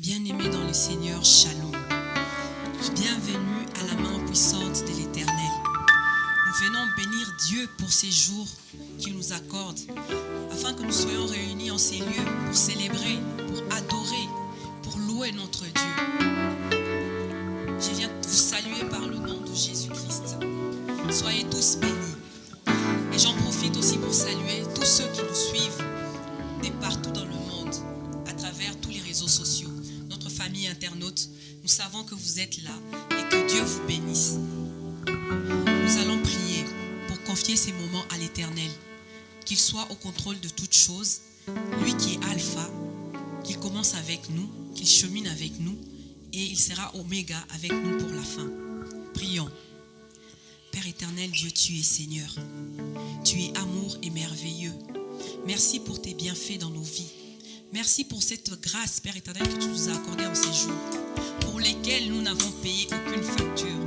Bien-aimés dans le Seigneur, Shalom. Bienvenue à la main puissante de l'Éternel. Nous venons bénir Dieu pour ces jours qu'il nous accorde, afin que nous soyons réunis en ces lieux pour célébrer, pour adorer, pour louer notre Dieu. Je viens vous saluer par le nom de Jésus-Christ. Soyez tous bénis. Et j'en profite aussi pour saluer tous ceux qui nous suivent de partout dans le monde, à travers tous les réseaux sociaux. Notre famille internaute, nous savons que vous êtes là et que Dieu vous bénisse. Nous allons prier pour confier ces moments à l'Éternel, qu'il soit au contrôle de toutes choses, lui qui est Alpha, qu'il commence avec nous, qu'il chemine avec nous et il sera Oméga avec nous pour la fin. Prions. Père éternel, Dieu, tu es Seigneur. Tu es amour et merveilleux. Merci pour tes bienfaits dans nos vies. Merci pour cette grâce, Père éternel, que tu nous as accordée en ces jours, pour lesquels nous n'avons payé aucune facture,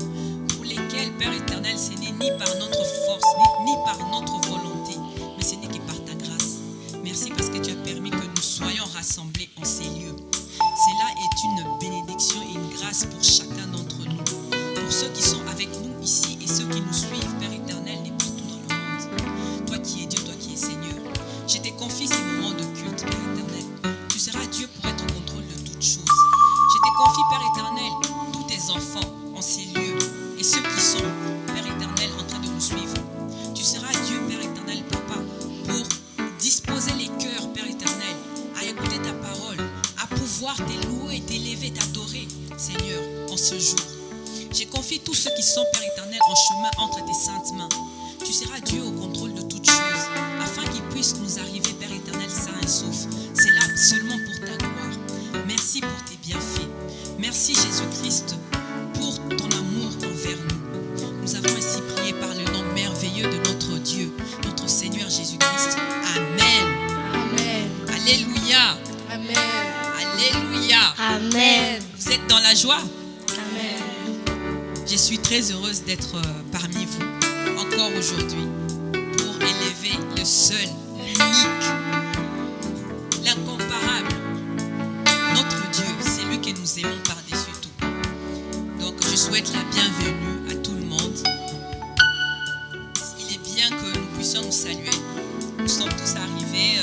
pour lesquels, Père éternel, ce n'est ni par notre force, ni par notre volonté, mais ce n'est que par ta grâce. Merci parce que tu as permis que nous soyons rassemblés en ces lieux. Cela est une bénédiction et une grâce pour chacun d'entre nous, pour ceux qui sont avec nous ici et ceux qui nous suivent, Père éternel, et partout dans le monde. Toi qui es Dieu, toi qui es Seigneur, je te confie ces moments de culte, Père éternel. Tu seras Dieu pour être au contrôle de toutes choses. Je te confie, Père éternel, tous tes enfants en ces lieux et ceux qui sont, Père éternel, en train de nous suivre. Tu seras Dieu, Père éternel, Papa, pour disposer les cœurs, Père éternel, à écouter ta parole, à pouvoir t'élouer, t'élever, t'adorer, Seigneur, en ce jour. Je confie tous ceux qui sont, Père éternel, en chemin entre tes saintes mains. Tu seras Dieu au contrôle de toutes choses, afin qu'ils puissent nous arriver, Père éternel, sains et saufs. C'est là seulement pour ta gloire. Merci pour tes bienfaits. Merci, Jésus-Christ, pour ton amour envers nous. Nous avons ainsi prié par le nom merveilleux de notre Dieu, notre Seigneur Jésus-Christ. Amen. Amen. Alléluia. Amen. Alléluia. Amen. Vous êtes dans la joie? Amen. Je suis très heureuse d'être parmi vous, encore aujourd'hui, pour élever le seul, l'unique, l'incomparable, notre Dieu. C'est lui que nous aimons par-dessus tout. Donc je souhaite la bienvenue à tout le monde. Il est bien que nous puissions nous saluer. Nous sommes tous arrivés,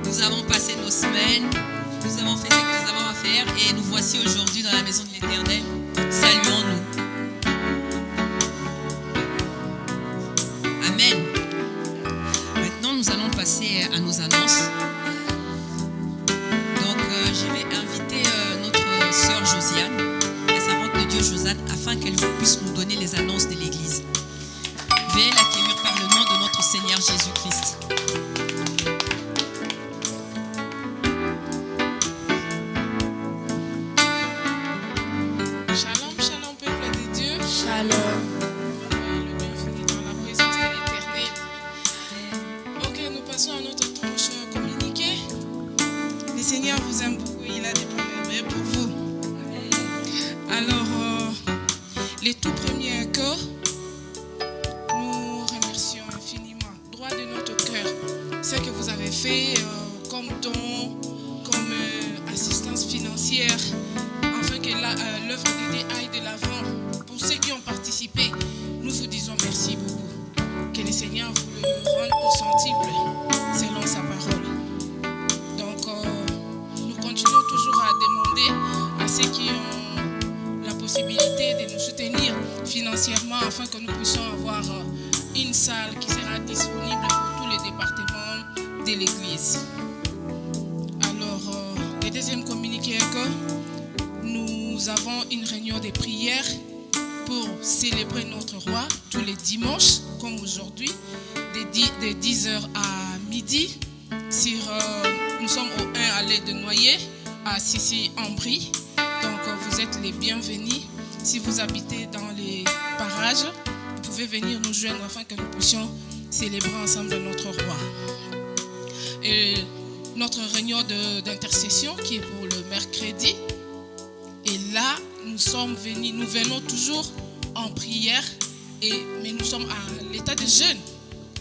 nous avons passé nos semaines, nous avons fait ce que nous avons à faire et nous voici aujourd'hui dans la maison de l'Éternel. Saluons-nous. Amen. Maintenant, nous allons passer à nos annonces. Donc, je vais inviter notre sœur Josiane, la servante de Dieu Josiane, afin qu'elle puisse nous donner les annonces de l'Église. Veuillez l'accueillir par le nom de notre Seigneur Jésus-Christ. Shalom, shalom, peuple de Dieu. Shalom. Le bienvenu dans la présence de l'Éternel. Ok, nous passons à notre tranche communiquée. Le Seigneur vous aime beaucoup, il a des promesses pour vous. Alors, les tout premiers que nous remercions infiniment, droit de notre cœur, ce que vous avez fait comme don, comme assistance financière, afin que l'œuvre de Dieu aille de l'avant. Pour ceux qui ont participé, nous vous disons merci beaucoup. Que le Seigneur vous le rende au centuple selon sa parole. Donc, nous continuons toujours à demander à ceux qui ont la possibilité de nous soutenir financièrement afin que nous puissions avoir une salle qui sera disponible pour tous les départements de l'Église. Alors, le deuxième communiqué est que nous avons une réunion de prière pour célébrer notre roi tous les dimanches, comme aujourd'hui, de 10h à midi. Nous sommes au 1 allée de Noyer, à Sissi-en-Brie. Donc, vous êtes les bienvenus. Si vous habitez dans les parages, vous pouvez venir nous joindre afin que nous puissions célébrer ensemble notre roi. Et notre réunion d'intercession qui est pour le mercredi. Et là, nous venons toujours en prière, mais nous sommes à l'état de jeûne.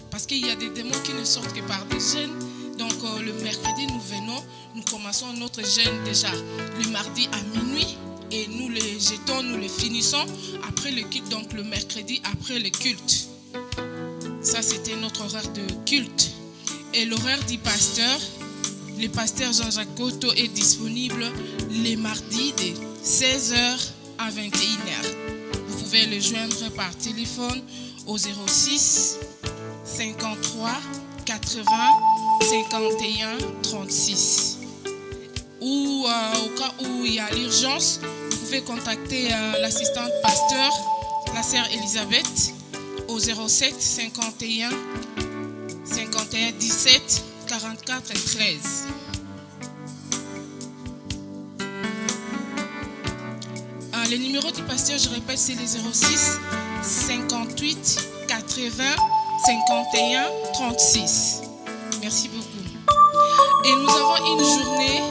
Parce qu'il y a des démons qui ne sortent que par des jeûnes. Donc le mercredi, nous venons, nous commençons commençons notre jeûne déjà le mardi à minuit et nous les jetons, nous les finissons après le culte, donc le mercredi après le culte. Ça, c'était notre horaire de culte. Et l'horaire du pasteur, le pasteur Jean-Jacques Cotto est disponible les mardis de 16h à 21h. Vous pouvez le joindre par téléphone au 06 53 80 51 36. Ou au cas où il y a l'urgence, vous pouvez contacter l'assistante pasteur, la sœur Elisabeth, au 07 51 51 17 44 13. Le numéro du pasteur, je répète, c'est le 06 58 80 51 36. Merci beaucoup. Et nous avons une journée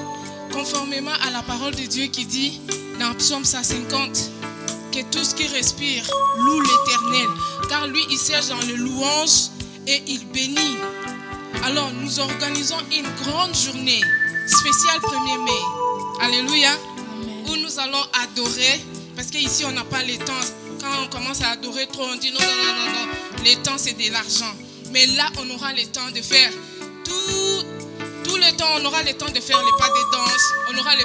conformément à la parole de Dieu qui dit dans Psaume 150 que tout ce qui respire loue l'Éternel, car lui il sert dans le louange et il bénit. Alors nous organisons une grande journée spéciale 1er mai. Alléluia. Amen. Où nous allons adorer, parce qu'ici on n'a pas le temps. Quand on commence à adorer trop, on dit non. Le temps c'est de l'argent. Mais là on aura le temps de faire tout le temps, on aura le temps de faire les pas de danse, on aura le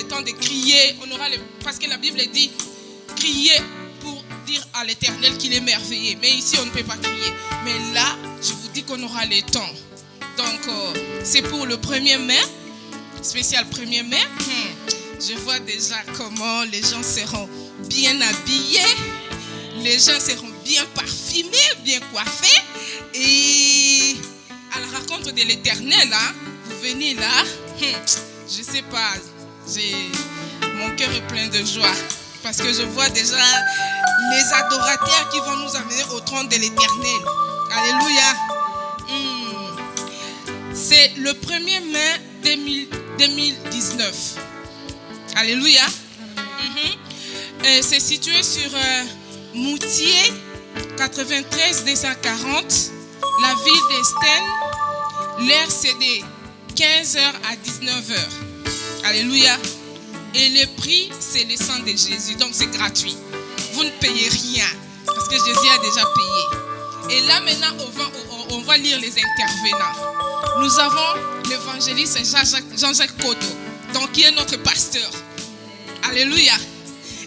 temps de crier, parce que la Bible dit crier pour dire à l'Éternel qu'il est merveilleux. Mais ici on ne peut pas crier. Mais là, je vous dis qu'on aura le temps. Donc c'est pour le 1er mai, spécial 1er mai. Je vois déjà comment les gens seront bien habillés, les gens seront bien parfumés, bien coiffés. Et à la rencontre de l'Éternel, hein, vous venez là, je sais pas, mon cœur est plein de joie parce que je vois déjà les adorateurs qui vont nous amener au trône de l'Éternel. Alléluia. C'est le 1er mai 2019. Alléluia. C'est situé sur Moutier 93 240, la ville d'Estaing. L'heure c'est de 15h à 19h. Alléluia. Et le prix c'est le sang de Jésus. Donc c'est gratuit. Vous ne payez rien parce que Jésus a déjà payé. Et là maintenant on va lire les intervenants. Nous avons l'évangéliste Jean-Jacques Cotto, donc qui est notre pasteur. Alléluia.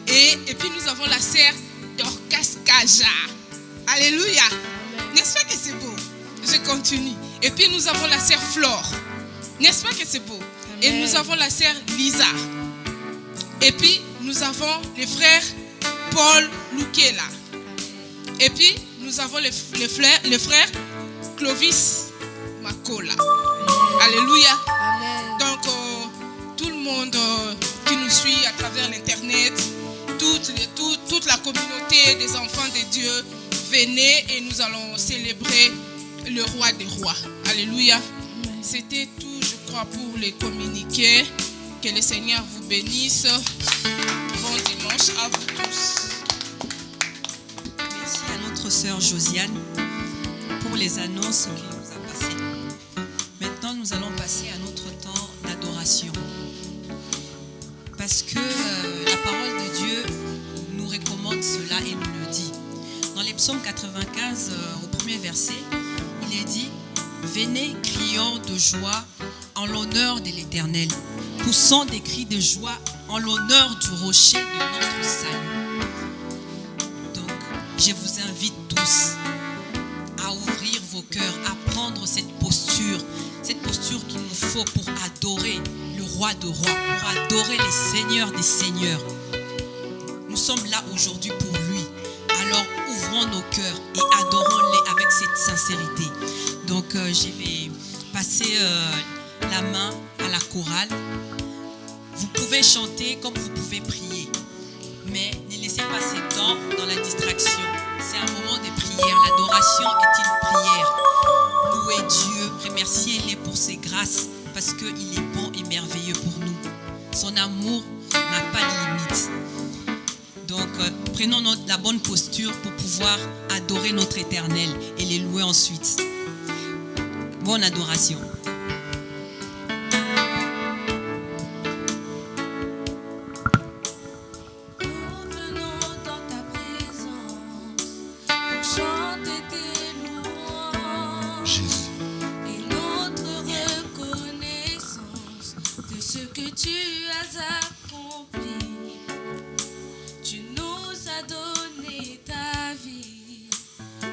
Et puis nous avons la sœur Dorcas Kaja. Alléluia. N'est-ce pas que c'est beau? Je continue. Et puis nous avons la sœur Flore. N'est-ce pas que c'est beau? Amen. Et nous avons la sœur Lisa. Et puis nous avons les frères Paul Lukela. Et puis nous avons les frères Clovis Makola. Alléluia. Amen. Donc tout le monde qui nous suit à travers l'internet, toute la communauté des enfants de Dieu, venez et nous allons célébrer le roi des rois. Alléluia. Amen. C'était tout, je crois, pour les communiqués. Que le Seigneur vous bénisse. Bon dimanche à vous tous. Merci à notre sœur Josiane pour les annonces qu'elle nous a passées. Maintenant, nous allons passer à notre temps d'adoration. Parce que la parole de Dieu nous recommande cela et nous le dit. Dans les psaumes 95, au premier verset, il est dit « Venez, crions de joie en l'honneur de l'Éternel, poussons des cris de joie en l'honneur du rocher de notre salut. » Donc, je vous invite tous à ouvrir vos cœurs, à prendre cette posture qu'il nous faut pour adorer le roi de rois, pour adorer les seigneurs des seigneurs. Nous sommes là aujourd'hui pour lui. Alors ouvrons nos cœurs et adorons-les avec cette sincérité. Donc je vais passer la main à la chorale. Vous pouvez chanter comme vous pouvez prier, mais ne laissez pas ces temps dans la distraction. C'est un moment de prière. L'adoration est une prière. Louez Dieu, remerciez-les pour ses grâces, parce qu'il est bon et merveilleux pour nous. Son amour n'a pas de limite. Donc, prenons la bonne posture pour pouvoir adorer notre Éternel et les louer ensuite. Bonne adoration. ce que tu as accompli. Tu nous as donné ta vie,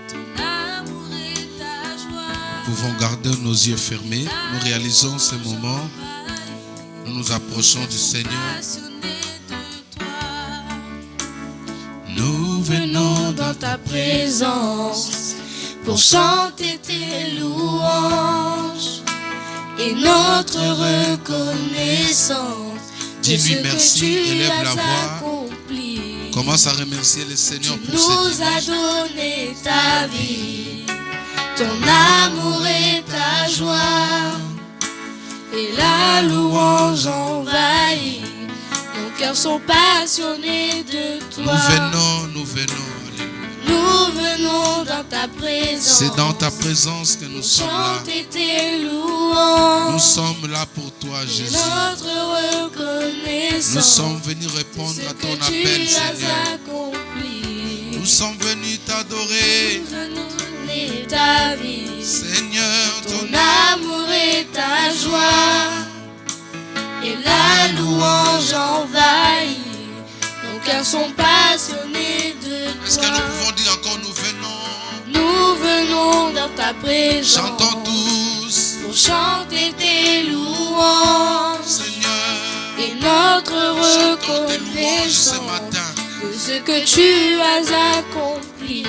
ton amour et ta joie. Nous pouvons garder nos yeux fermés. Nous réalisons ce moment. Nous nous approchons du Seigneur. Nous venons dans ta présence pour chanter tes louanges et notre reconnaissance. Dis-lui de ce merci, que tu élève as la voix. accompli. Commence à remercier le Seigneur Tu pour ce nous dimanche. as donné ta vie, ton amour et ta joie, et la louange envahit. Nos cœurs sont passionnés de toi. Nous venons. Nous venons dans ta présence. C'est dans ta présence que nous sommes là. Chanter tes louanges. Nous sommes là pour toi, Jésus. Notre reconnaissance. Nous sommes venus répondre à ton appel, Seigneur. Nous sommes venus t'adorer. Nous venons donner ta vie, Seigneur, ton amour et ta joie, et la louange envahit. Nos cœurs sont passionnés de toi. Est-ce que nous pouvons dire encore nous venons? Nous venons dans ta présence. Chantons tous, pour chanter tes louanges, Seigneur. et notre Chantons tes louanges ce reconnaissance matin. de ce que tu as accompli.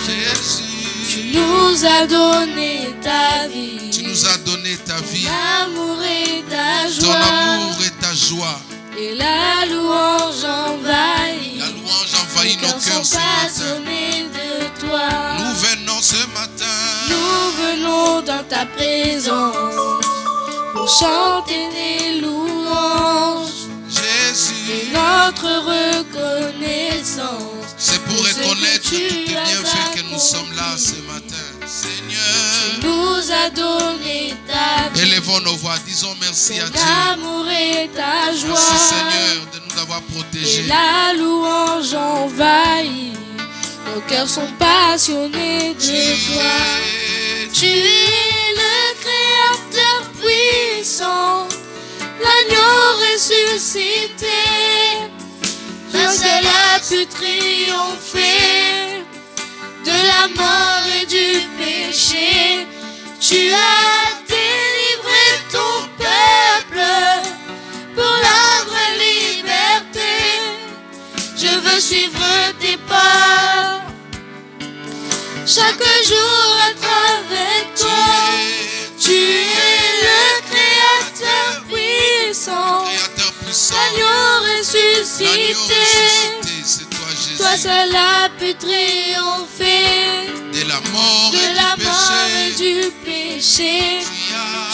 Jésus, Tu nous as donné ta vie, tu nous as donné ta vie, l'amour et ta ton joie, amour et ta joie. et la louange envahit. La louange envahit nos Nos cœurs cœurs ce sont matin. passionnés de toi. Nous venons ce matin. Nous venons dans ta présence pour chanter tes louanges Jésus, et notre reconnaissance. c'est pour de ce reconnaître que tous tu tes as bienfaits que nous sommes là accompli. ce matin. Seigneur, Nous a donné ta vie, élevons nos voix, disons merci à ton Dieu. amour et ta joie, Merci Seigneur de nous avoir et protégés. la louange envahit. Nos cœurs sont passionnés de toi. Tu es le Créateur puissant, l'agneau ressuscité. Un seul a pu triompher de la mort et du péché. Tu as délivré ton peuple pour la vraie liberté. Je veux suivre tes pas chaque jour être avec toi. Tu es le Créateur puissant, Créateur puissant, l'agneau l'agneau ressuscité. ressuscité, c'est toi Jésus. Toi seul a pu triompher De la mort de la et du mort et péché. du péché.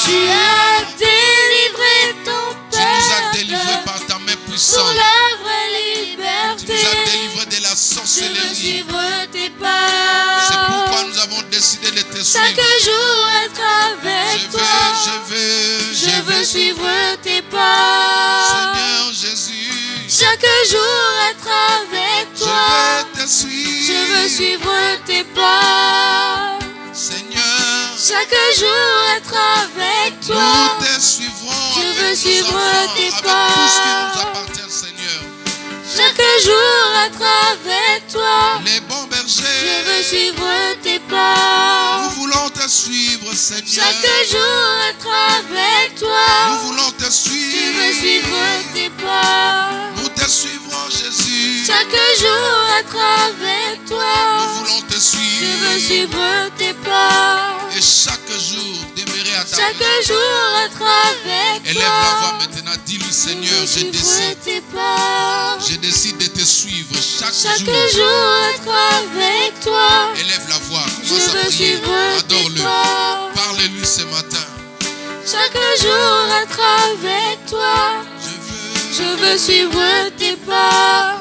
Tu Tu as délivré ton nous as délivrés peuple par ta main pour puissante. la vraie Tu liberté. nous as délivrés de la Je veux sorcellerie. suivre tes C'est pourquoi pas. nous avons décidé de te Chaque suivre. jour être avec toi. Je veux suivre tes pas. Seigneur Jésus, Chaque jour être avec je toi. veux te suivre. Je veux suivre tes pas. Seigneur, Chaque jour être avec toi. nous te suivrons Je avec veux nos suivre enfants, tes avec pas. tout ce qui nous appartient, Seigneur. Chaque jour être avec toi. Les bons Je veux bergers, suivre tes pas. nous voulons te suivre, Seigneur. Chaque jour être avec Nous toi. voulons te Je veux suivre. suivre tes pas. Nous te suivrons, Jésus. Chaque jour être avec Nous toi. voulons te Je veux suivre. suivre tes pas. Et chaque jour, demeurer à ta Chaque présence. jour être avec Élève la voix toi. maintenant. Dis-lui, Je Seigneur, veux je suivre décide. tes pas. Je décide de te suivre chaque Chaque jour. jour être avec toi. Élève la voix. Je Commence à veux prier. suivre tes Adore-le. pas. Parle-lui ce matin. Chaque jour être avec toi. Je veux suivre tes pas.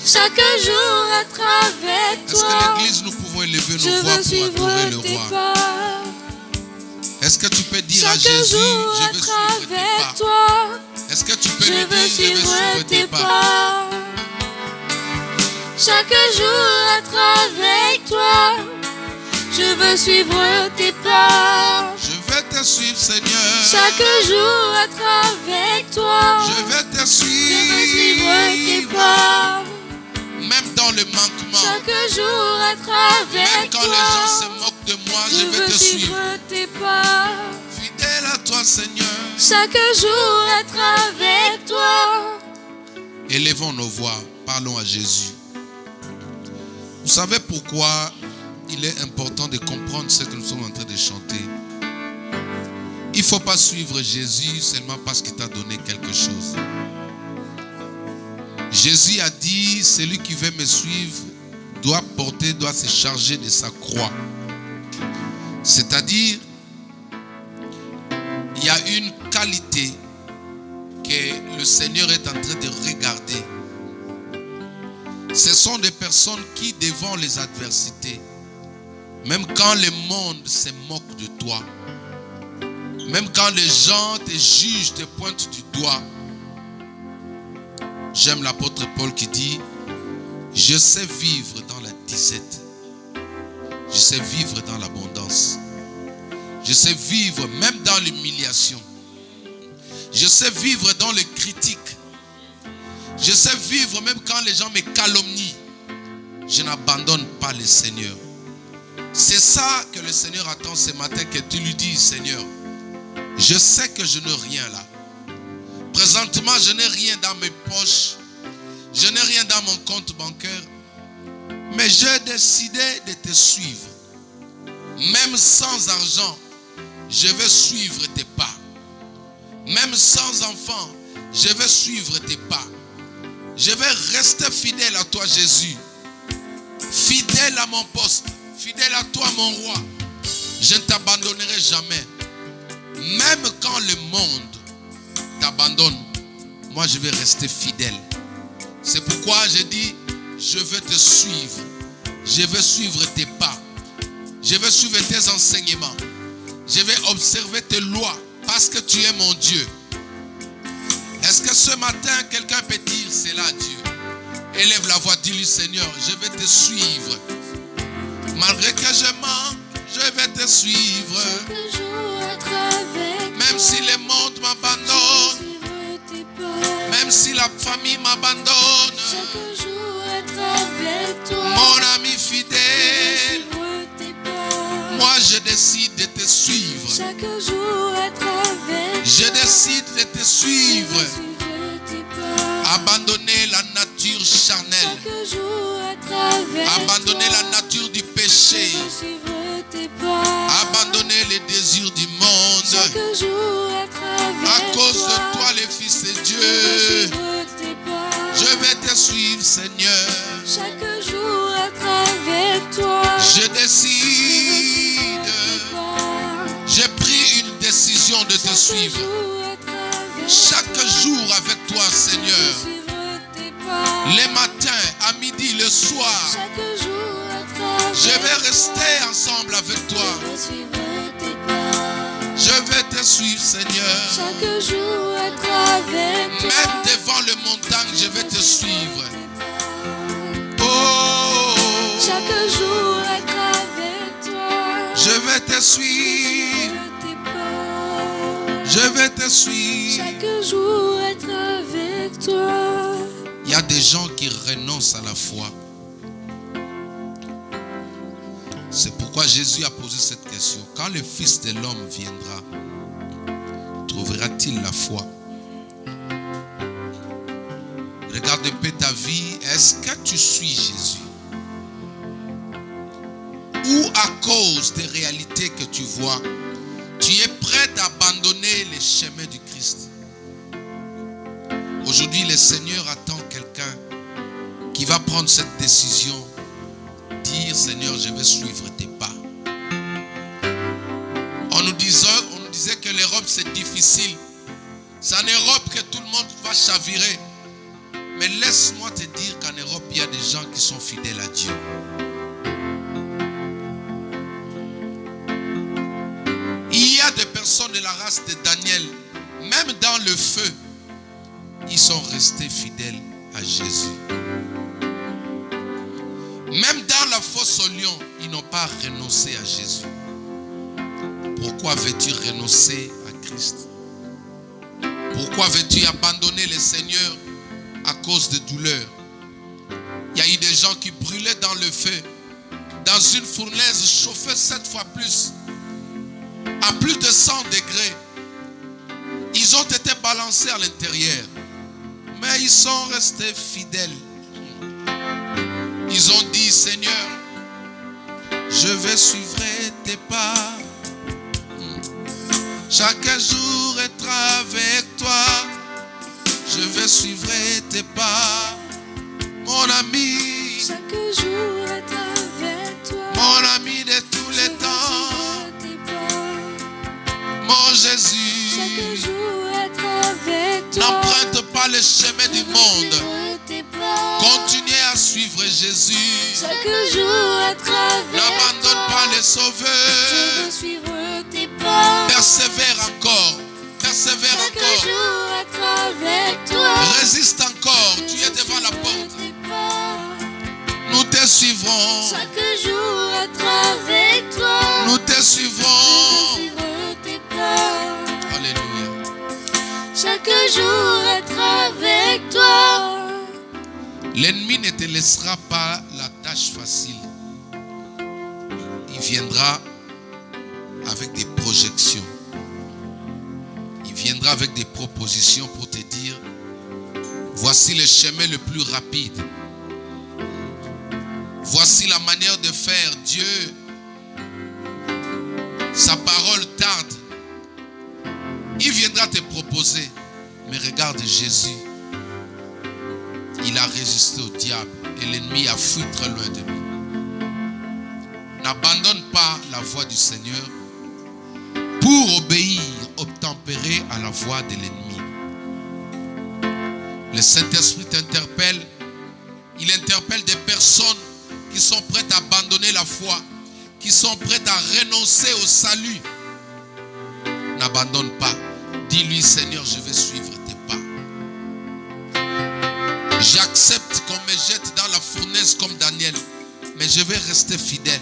Chaque jour être avec Est-ce que toi. l'église, nous pouvons élever Je nos voix veux pour suivre adorer le tes roi? pas. Est-ce que tu peux dire à Chaque Jésus, jour je veux être suivre tes avec pas? toi. Est-ce que tu peux Je lui veux dire, je veux suivre suivre tes tes pas? pas. Chaque jour être avec toi. Je veux suivre tes pas. Je veux te te suivre, Seigneur. Chaque jour être avec toi. Je vais te Je veux suivre. suivre tes pas. Même dans le manquement. Chaque jour être Même avec quand toi. les gens se moquent de moi, je vais veux te suivre suivre. tes pas. Fidèle à toi, Seigneur. Chaque jour être avec toi. Élevons nos voix, parlons à Jésus. Vous savez pourquoi il est important de comprendre ce que nous sommes en train de chanter? Il ne faut pas suivre Jésus seulement parce qu'il t'a donné quelque chose. Jésus a dit, celui qui veut me suivre doit se charger de sa croix. C'est-à-dire, il y a une qualité que le Seigneur est en train de regarder. Ce sont des personnes qui, devant les adversités, même quand le monde se moque de toi, même quand les gens te jugent, te pointent du doigt. J'aime l'apôtre Paul qui dit, je sais vivre dans la disette. Je sais vivre dans l'abondance. Je sais vivre même dans l'humiliation. Je sais vivre dans les critiques. Je sais vivre même quand les gens me calomnient. Je n'abandonne pas le Seigneur. C'est ça que le Seigneur attend ce matin, que tu lui dises, Seigneur, je sais que je n'ai rien là. Présentement, je n'ai rien dans mes poches. Je n'ai rien dans mon compte bancaire. Mais j'ai décidé de te suivre. Même sans argent, je vais suivre tes pas. Même sans enfant, je vais suivre tes pas. Je vais rester fidèle à toi, Jésus. Fidèle à mon poste. Fidèle à toi, mon roi. Je ne t'abandonnerai jamais. Même quand le monde t'abandonne, moi je vais rester fidèle. C'est pourquoi je dis, je vais te suivre. Je vais suivre tes pas. Je vais suivre tes enseignements. Je vais observer tes lois parce que tu es mon Dieu. Est-ce que ce matin, quelqu'un peut dire, c'est là Dieu? Élève la voix, dis-lui, Seigneur, je vais te suivre. Malgré que je manque, je vais te suivre. Chaque jour être avec Même toi. si le monde m'abandonne, Suivre tes pas. même si la famille m'abandonne, Chaque jour être avec toi. mon ami fidèle, Suivre tes pas. moi je décide de te suivre. Chaque jour être avec Je toi. décide de te suivre. Suivre tes pas. Abandonner la nature charnelle. Chaque jour être avec Abandonner toi. la nature du péché. Suivre tes pas. Abandonner les désirs du monde. Chaque jour être avec À cause toi. de toi, les fils de Dieu, Suivre tes pas. je vais te suivre, Seigneur. Chaque jour être avec toi. Je décide. J'ai pris une décision de te suivre. Chaque jour avec toi, Seigneur. Les matins, à midi, le soir, je vais rester ensemble avec toi. Je vais te suivre, Seigneur. Chaque jour être avec toi. Même devant le montagne, je vais te suivre. Oh, Chaque jour être avec toi. je vais te suivre. Tes pas. Je vais te suivre. Chaque jour être avec toi. Il y a des gens qui renoncent à la foi. C'est pourquoi Jésus a posé cette question. Quand le Fils de l'homme viendra, trouvera-t-il la foi? Regarde un peu ta vie. Est-ce que tu suis Jésus? Ou à cause des réalités que tu vois, tu es prêt d'abandonner les chemins du Christ? Aujourd'hui, le Seigneur attend quelqu'un qui va prendre cette décision. Dire, Seigneur, je vais suivre tes pas. On nous disait que l'Europe c'est difficile. C'est en Europe que tout le monde va chavirer. Mais laisse-moi te dire qu'en Europe, il y a des gens qui sont fidèles à Dieu. Il y a des personnes de la race de Daniel, même dans le feu, ils sont restés fidèles à Jésus. Même dans la fosse au lion, ils n'ont pas renoncé à Jésus. Pourquoi veux-tu renoncer à Christ? Pourquoi veux-tu abandonner le Seigneur à cause de douleurs? Il y a eu des gens qui brûlaient dans le feu, dans une fournaise chauffée 7 fois plus, à plus de 100 degrés. Ils ont été balancés à l'intérieur, mais ils sont restés fidèles. Ils ont dit, Seigneur, je vais suivre tes pas. Chaque jour être avec toi, je vais suivre tes pas. Mon ami, chaque jour être avec toi, mon ami de tous les temps, mon Jésus, chaque jour être avec toi, n'emprunte pas le chemin du monde. Continuez à suivre Jésus. Chaque jour être avec N'abandonne pas le je Sauveur. veux suivre tes pas. Persévère encore. Persévère Chaque encore. jour être avec toi. Résiste encore. Tu es devant la porte. Nous te suivrons. Chaque jour être avec toi. Nous te Je veux suivrons. suivre tes pas. Alléluia. Chaque jour être avec toi. L'ennemi ne te laissera pas la tâche facile. Il viendra avec des projections. Il viendra avec des propositions pour te dire, voici le chemin le plus rapide. Voici la manière de faire. Dieu, sa parole tarde. Il viendra te proposer. Mais regarde Jésus. Il a résisté au diable et l'ennemi a fui très loin de lui. N'abandonne pas la voie du Seigneur pour obéir, obtempérer à la voie de l'ennemi. Le Saint-Esprit t'interpelle. Il interpelle des personnes qui sont prêtes à abandonner la foi, qui sont prêtes à renoncer au salut. N'abandonne pas. Dis-lui, Seigneur, je vais suivre tes pas. J'accepte qu'on me jette dans la fournaise comme Daniel, mais je vais rester fidèle.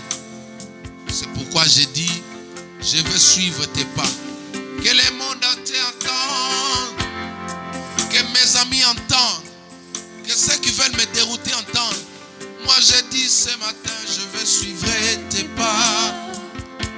C'est pourquoi j'ai dit, je vais suivre tes pas. Que le monde entier entende, que mes amis entendent, que ceux qui veulent me dérouter entendent. Moi j'ai dit ce matin, je vais suivre tes pas.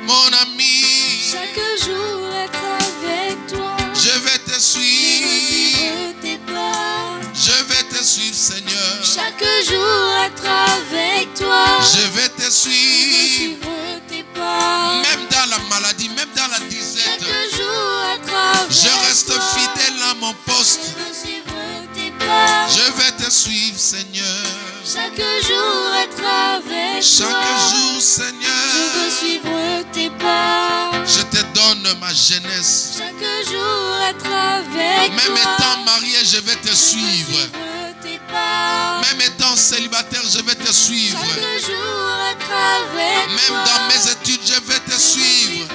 Mon ami, Chaque jour être avec toi. je vais te Je veux suivre. suivre tes pas. Je vais te suivre, Seigneur. Chaque jour être avec toi. Je vais te Je veux suivre. suivre tes pas. Même dans la maladie, même dans la disette. Chaque jour être avec Je reste toi. fidèle à mon poste. Je veux suivre tes pas. Je vais te suivre, Seigneur. Chaque jour être avec Chaque toi. jour, Je Seigneur. veux suivre tes pas. Je te donne ma jeunesse. Chaque jour être avec Même toi. étant marié, je vais te Je veux suivre. suivre tes pas. Même étant célibataire, je vais te suivre. Chaque jour être avec Même toi. dans mes études, je vais te suivre.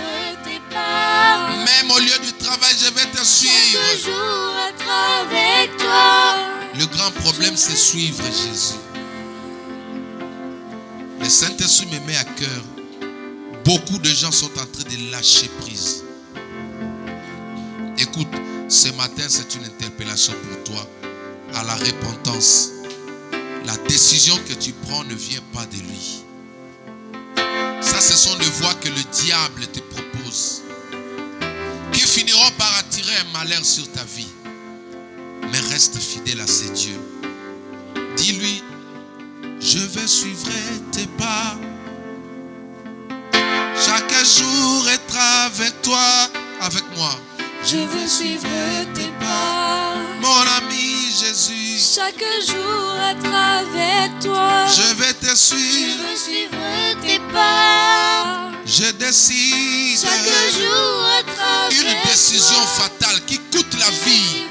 tes pas. Même au lieu du travail, je vais te Chaque suivre. jour être avec toi. Le grand problème, c'est suivre Jésus. Le Saint-Esprit me met à cœur. Beaucoup de gens sont en train de lâcher prise. Écoute, ce matin, c'est une interpellation pour toi à la repentance. La décision que tu prends ne vient pas de lui. Ça, ce sont des voies que le diable te propose, qui finiront par attirer un malheur sur ta vie. Mais reste fidèle à ces dieux. Dis-lui, je vais suivre tes pas. Chaque jour être avec toi, avec moi. Je veux suivre tes pas. Mon ami Jésus, Chaque jour être avec toi. je vais te Je suivre. veux suivre tes pas. Je décide Chaque jour être avec une décision toi. fatale qui coûte la Je veux vie. suivre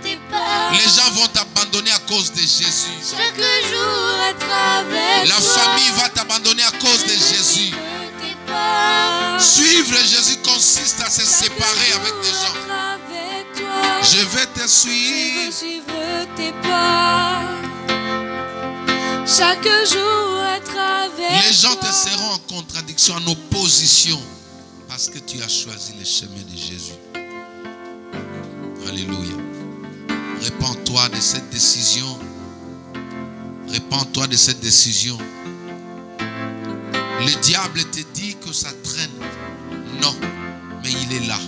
tes pas. Les gens vont t'abandonner à cause de Jésus. Chaque jour être avec La toi. famille va t'abandonner à cause de Je veux Jésus. suivre tes pas. Suivre Jésus consiste à se Chaque séparer avec jour des gens. être avec toi. Je vais te Je veux suivre. suivre tes pas. Chaque jour être avec Les gens te toi. seront en contradiction, en opposition. Parce que tu as choisi le chemin de Jésus. Alléluia. Répands-toi de cette décision. Répands-toi de cette décision. Le diable te dit que ça traîne. Non, mais il est là.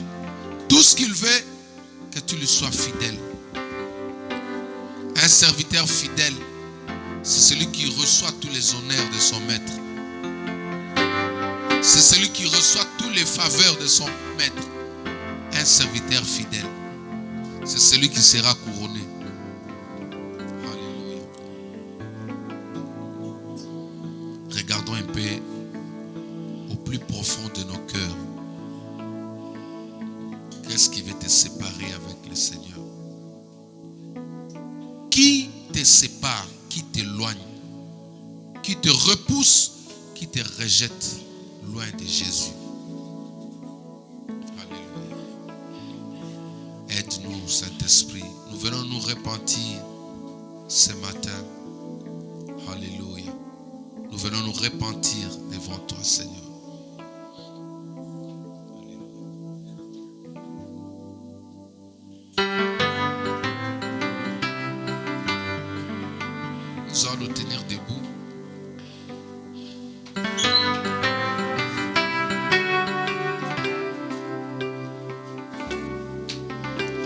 Tout ce qu'il veut, que tu lui sois fidèle. Un serviteur fidèle, c'est celui qui reçoit tous les honneurs de son maître. C'est celui qui reçoit toutes les faveurs de son maître. Un serviteur fidèle, c'est celui qui sera couronné. Alléluia. Regardons un peu au plus profond de nos cœurs. Qu'est-ce qui veut te séparer avec le Seigneur? Qui te sépare, qui t'éloigne, qui te repousse, qui te rejette loin de Jésus? Alléluia. Aide-nous, Saint-Esprit. Nous venons nous repentir ce matin. Alléluia. Nous venons nous repentir devant toi, Seigneur. Nous allons nous tenir debout.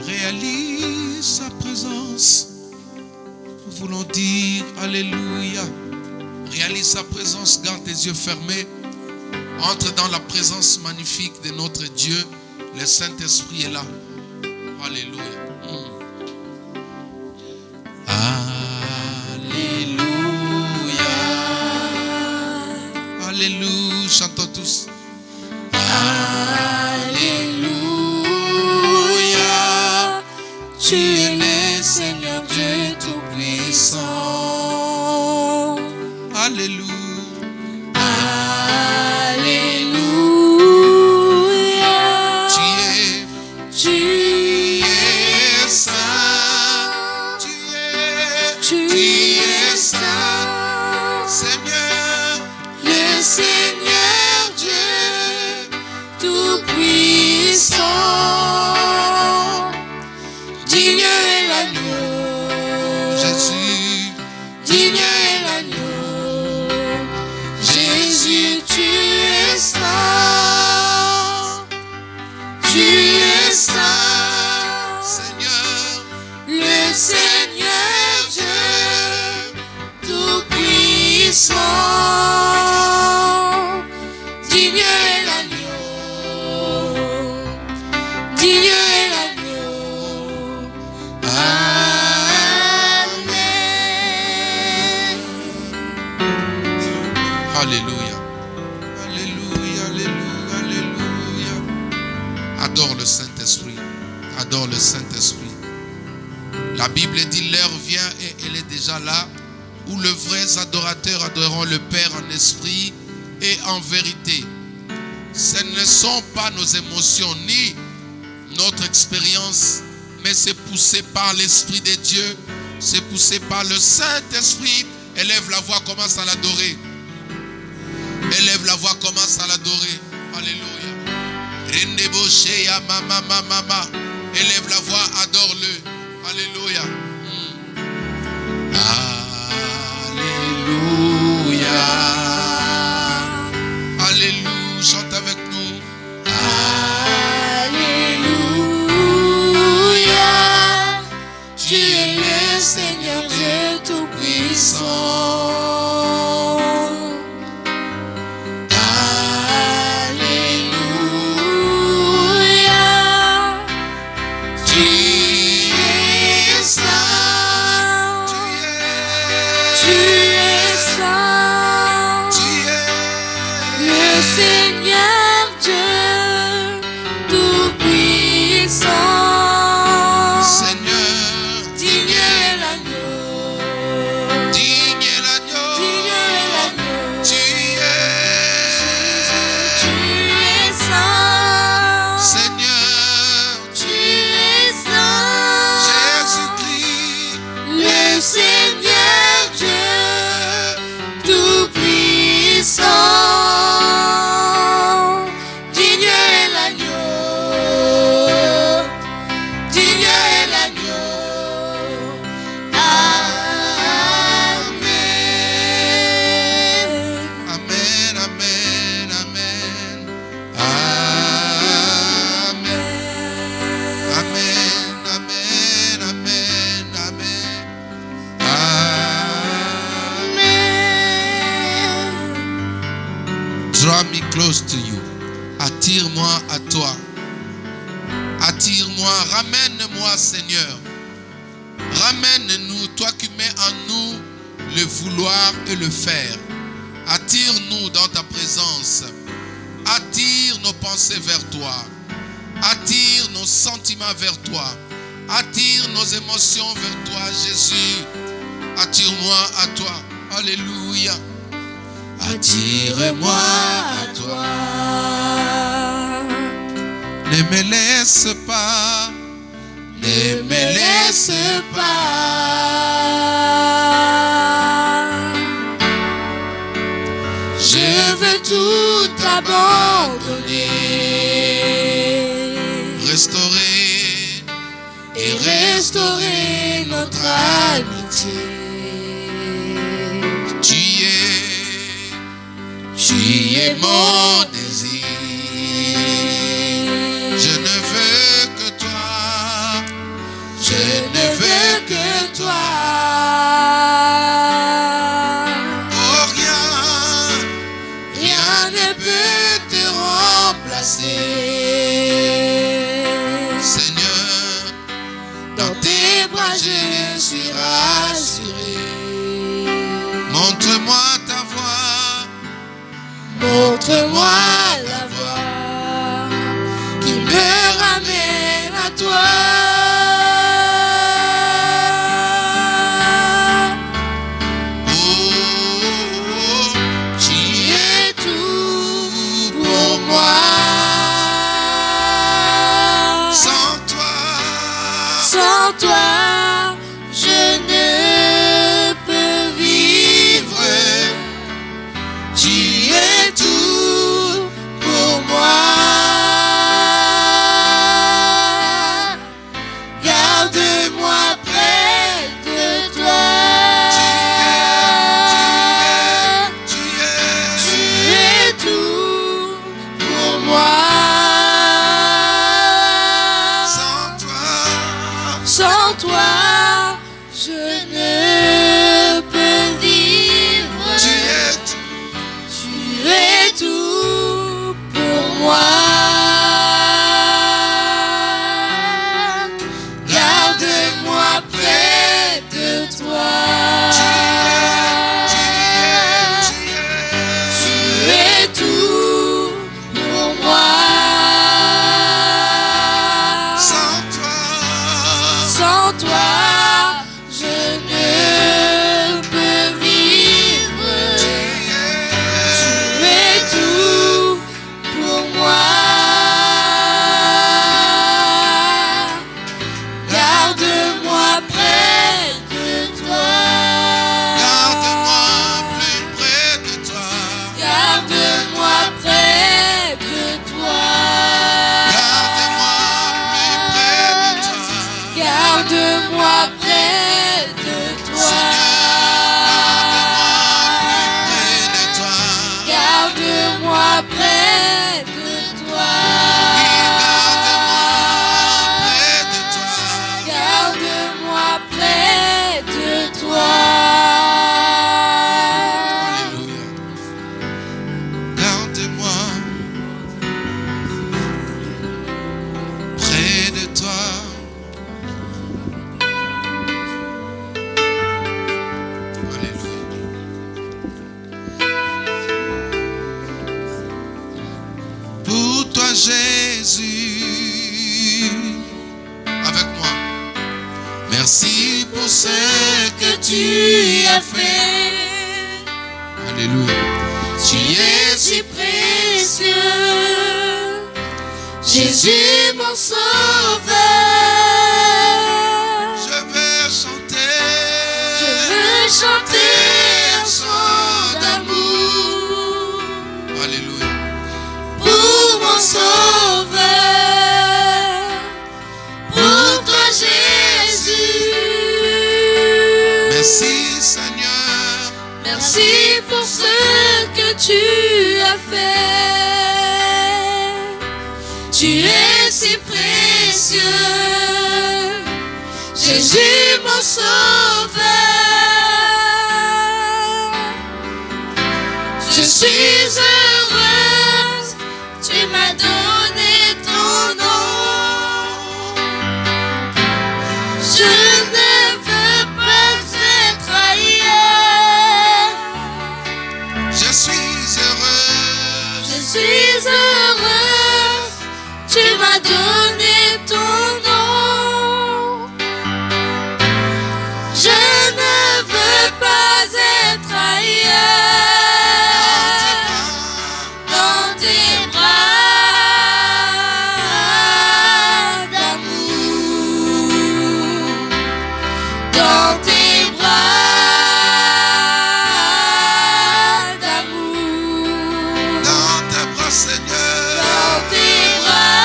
Réalise sa présence. Nous voulons dire Alléluia. Réalise sa présence. Garde tes yeux fermés. Entre dans la présence magnifique de notre Dieu. Le Saint-Esprit est là. Alléluia. Alléluia. Chantons tous. Alléluia. Tu es le Seigneur Dieu Tout-Puissant. Alléluia. Alléluia. Tu es saint. Tu es saint. Seigneur. Le Seigneur Dieu Tout-Puissant. Digne est l'agneau. Jésus. Digne est l'agneau. Jésus, tu es saint. Tu es saint. Seigneur. Le Seigneur Dieu Tout-Puissant. Digne est l'agneau. Digne est l'agneau. Amen. Alléluia. Alléluia. Alléluia. Alléluia. Adore le Saint-Esprit. Adore le Saint-Esprit. La Bible dit l'heure vient et elle est déjà là où les vrais adorateurs adoreront le Père en esprit et en vérité. Ce ne sont pas nos émotions ni notre expérience, mais c'est poussé par l'Esprit de Dieu, c'est poussé par le Saint-Esprit. Élève la voix, commence à l'adorer. Élève la voix, commence à l'adorer. Alléluia. Rendeboshea mama mama. Élève la voix, adore-le. Alléluia. Alléluia. Alléluia. Chante avec nous. Alléluia. Tu es le Seigneur Dieu Tout-Puissant. Alléluia. Tu close to you. Attire-moi à toi. Attire-moi, ramène-moi, Seigneur. Ramène-nous, toi qui mets en nous le vouloir et le faire. Attire-nous dans ta présence. Attire nos pensées vers toi. Attire nos sentiments vers toi. Attire nos émotions vers toi, Jésus. Attire-moi à toi. Alléluia. Attire-moi à toi. Ne me laisse pas. Ne me laisse pas. Je veux tout abandonner. Restaurer et restaurer notre amitié. Tu es mon désir. Je ne veux que toi. Je ne veux que toi. Oh, rien ne peut te remplacer. Seigneur, dans tes bras je suis rassuré. Montre-moi ta voix. Montre-moi la voie qui me ramène à toi. Oh, tu es tout pour moi. Sans toi, je ne peux vivre. Tu es tout pour moi. Garde-moi près de toi. Tu es tout pour moi. Sans toi, je ne peux vivre. Tu es tout pour moi. Garde-moi près de toi. Tu es tout pour moi. Sans toi, je ne peux vivre. Tu es tout pour moi. Garde-moi près de toi. Garde-moi plus près de toi. Garde-moi près de toi. Garde-moi plus près de toi. Garde-moi près de toi. Garde-moi près de toi. Garde-moi près de toi. Alléluia. Garde-moi près de toi. Alléluia. Pour toi, Jésus, avec moi. Merci pour ce que tu as fait. Alléluia. Tu es si précieux, Jésus mon sauveur. Je veux chanter un chant d'amour Alléluia. pour mon sauveur, pour toi Jésus. Merci Seigneur. Merci pour ce que tu as fait. Tu es si précieux, Jésus mon sauveur. Je suis heureuse Je ne veux pas être ailleurs. Je suis heureux. Je suis heureuse. Tu m'as donné ton nom. Je ne veux pas être ailleurs. Dans tes bras d'amour. Dans tes bras d'amour. Dans tes bras, Seigneur. Dans tes bras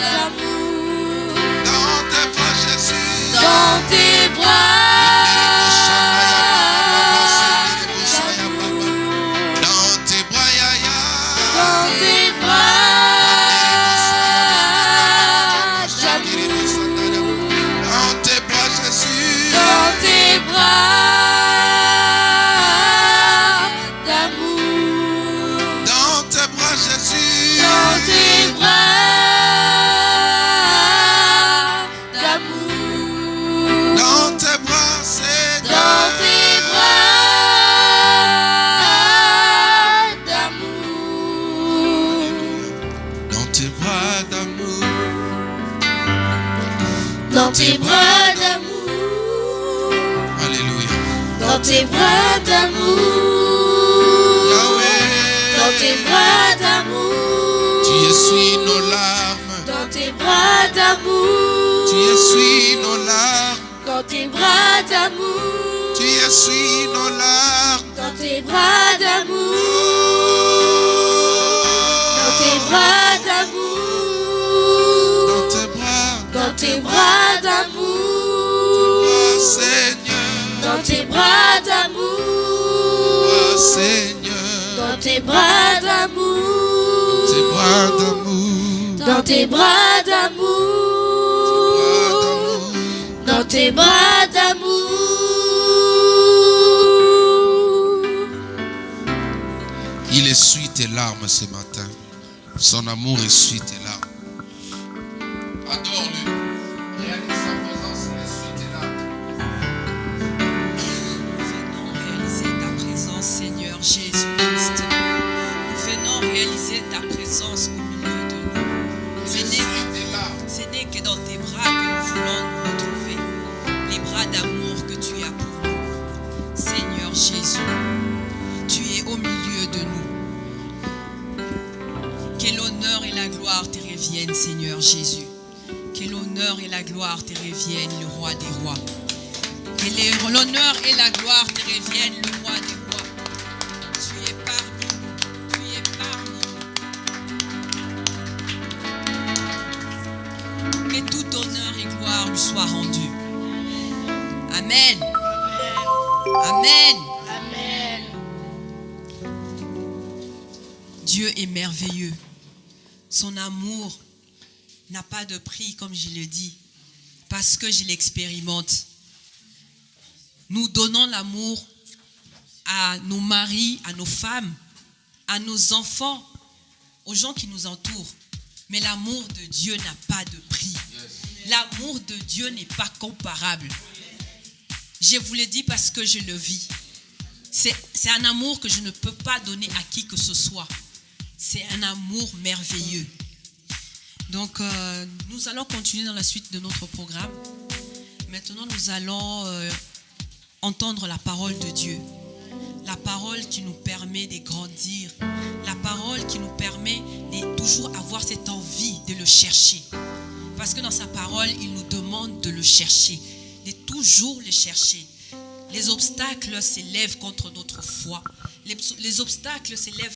d'amour. Dans tes bras, Jésus. Dans tes bras Dans tes bras, Yaya. dans tes bras d'amour. Dans tes bras, Jésus. Dans tes bras d'amour. Dans tes bras, Jésus. Dans tes bras d'amour. Dans tes bras, Seigneur. Dans tes bras d'amour. Dans tes bras d'amour. Dans tes bras d'amour. Alléluia. Dans tes bras d'amour. Yahweh. Dans tes bras d'amour. Tu essuies nos larmes. Dans tes bras d'amour. Tu essuies nos larmes. Dans tes bras d'amour. Tu essuies nos larmes. Dans tes bras d'amour. Dans tes bras d'amour. Dans tes bras. Dans tes bras d'amour. Oh, Seigneur. Dans tes bras d'amour. Oh, Seigneur. Dans tes bras d'amour. Tes bras d'amour. Dans tes bras d'amour. Dans tes bras d'amour. Il essuie tes larmes ce matin. Son amour essuie tes larmes. Adore-le. Réalise sa présence, il essuie tes larmes. Nous venons réaliser ta présence, Seigneur Jésus-Christ. Nous venons réaliser ta présence au milieu de nous. Il essuie tes larmes. Ce n'est que dans tes bras que nous voulons nous retrouver. Les bras d'amour que tu as pour nous. Seigneur Jésus, tu es au milieu de nous. Que l'honneur et la gloire te reviennent, Seigneur Jésus. Que l'honneur et la gloire te reviennent, le roi des rois. Que l'honneur et la gloire te reviennent, le roi des rois. Tu es parmi nous. Tu es parmi nous. Que tout honneur et gloire lui soit rendu. Amen. Amen. Amen. Dieu est merveilleux. Son amour n'a pas de prix, comme je le dis, parce que je l'expérimente. Nous donnons l'amour à nos maris, à nos femmes, à nos enfants, aux gens qui nous entourent. Mais l'amour de Dieu n'a pas de prix. L'amour de Dieu n'est pas comparable. Je vous le dis parce que je le vis. C'est un amour que je ne peux pas donner à qui que ce soit. C'est un amour merveilleux. Donc, nous allons continuer dans la suite de notre programme. Maintenant, nous allons entendre la parole de Dieu. La parole qui nous permet de grandir. La parole qui nous permet de toujours avoir cette envie de le chercher. Parce que dans sa parole, il nous demande de le chercher, de toujours le chercher. Les obstacles s'élèvent contre notre foi. Les obstacles s'élèvent